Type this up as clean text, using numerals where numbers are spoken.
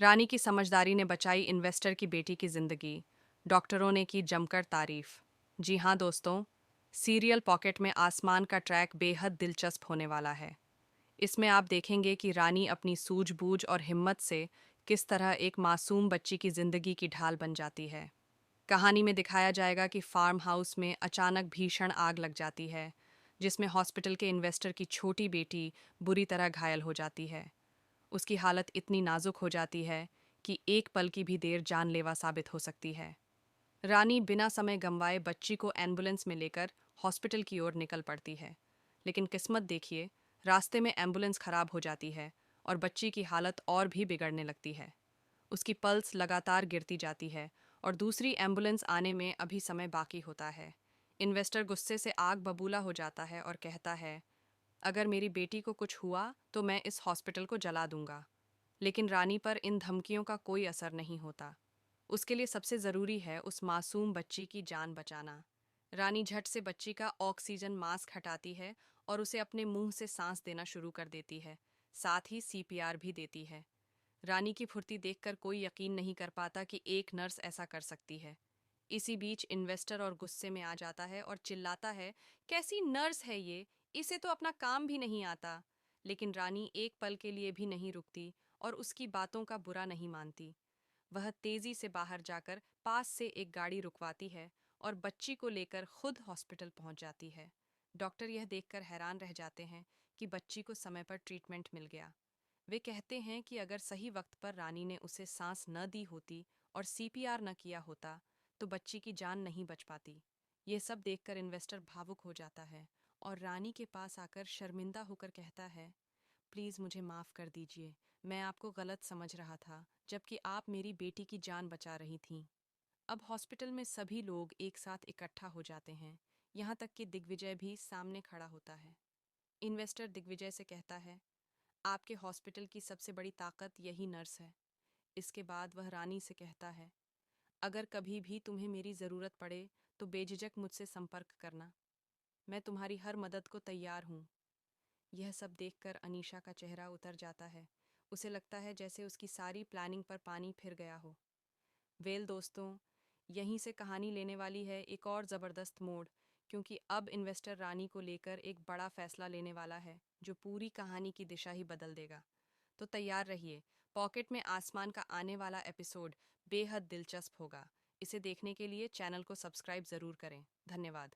रानी की समझदारी ने बचाई इन्वेस्टर की बेटी की जिंदगी। डॉक्टरों ने की जमकर तारीफ। जी हाँ दोस्तों, सीरियल पॉकेट में आसमान का ट्रैक बेहद दिलचस्प होने वाला है। इसमें आप देखेंगे कि रानी अपनी सूझबूझ और हिम्मत से किस तरह एक मासूम बच्ची की जिंदगी की ढाल बन जाती है। कहानी में दिखाया जाएगा कि फार्म हाउस में अचानक भीषण आग लग जाती है, जिसमें हॉस्पिटल के इन्वेस्टर की छोटी बेटी बुरी तरह घायल हो जाती है। उसकी हालत इतनी नाजुक हो जाती है कि एक पल की भी देर जानलेवा साबित हो सकती है। रानी बिना समय गंवाए बच्ची को एम्बुलेंस में लेकर हॉस्पिटल की ओर निकल पड़ती है। लेकिन किस्मत देखिए, रास्ते में एम्बुलेंस खराब हो जाती है और बच्ची की हालत और भी बिगड़ने लगती है। उसकी पल्स लगातार गिरती जाती है और दूसरी एम्बुलेंस आने में अभी समय बाकी होता है। इन्वेस्टर गुस्से से आग बबूला हो जाता है और कहता है, अगर मेरी बेटी को कुछ हुआ तो मैं इस हॉस्पिटल को जला दूंगा। लेकिन रानी पर इन धमकियों का कोई असर नहीं होता। उसके लिए सबसे ज़रूरी है उस मासूम बच्ची की जान बचाना। रानी झट से बच्ची का ऑक्सीजन मास्क हटाती है और उसे अपने मुंह से सांस देना शुरू कर देती है। साथ ही सीपीआर भी देती है। रानी की फुर्ती देखकर कोई यकीन नहीं कर पाता कि एक नर्स ऐसा कर सकती है। इसी बीच इन्वेस्टर और गुस्से में आ जाता है और चिल्लाता है, कैसी नर्स है ये, इसे तो अपना काम भी नहीं आता। लेकिन रानी एक पल के लिए भी नहीं रुकती और उसकी बातों का बुरा नहीं मानती। वह तेजी से बाहर जाकर पास से एक गाड़ी रुकवाती है और बच्ची को लेकर खुद हॉस्पिटल पहुंच जाती है। डॉक्टर यह देखकर हैरान रह जाते हैं कि बच्ची को समय पर ट्रीटमेंट मिल गया। वे कहते हैं कि अगर सही वक्त पर रानी ने उसे सांस न दी होती और सीपीआर न किया होता तो बच्ची की जान नहीं बच पाती। यह सब देखकर इन्वेस्टर भावुक हो जाता है और रानी के पास आकर शर्मिंदा होकर कहता है, प्लीज़ मुझे माफ़ कर दीजिए, मैं आपको गलत समझ रहा था, जबकि आप मेरी बेटी की जान बचा रही थीं। अब हॉस्पिटल में सभी लोग एक साथ इकट्ठा हो जाते हैं, यहाँ तक कि दिग्विजय भी सामने खड़ा होता है। इन्वेस्टर दिग्विजय से कहता है, आपके हॉस्पिटल की सबसे बड़ी ताकत यही नर्स है। इसके बाद वह रानी से कहता है, अगर कभी भी तुम्हें मेरी ज़रूरत पड़े तो बेझिझक मुझसे संपर्क करना। मैं तुम्हारी हर मदद को तैयार हूँ। यह सब देखकर अनीशा का चेहरा उतर जाता है। उसे लगता है जैसे उसकी सारी प्लानिंग पर पानी फिर गया हो। वेल दोस्तों, यहीं से कहानी लेने वाली है एक और ज़बरदस्त मोड़, क्योंकि अब इन्वेस्टर रानी को लेकर एक बड़ा फैसला लेने वाला है जो पूरी कहानी की दिशा ही बदल देगा। तो तैयार रहिए, पॉकेट में आसमान का आने वाला एपिसोड बेहद दिलचस्प होगा। इसे देखने के लिए चैनल को सब्सक्राइब ज़रूर करें। धन्यवाद।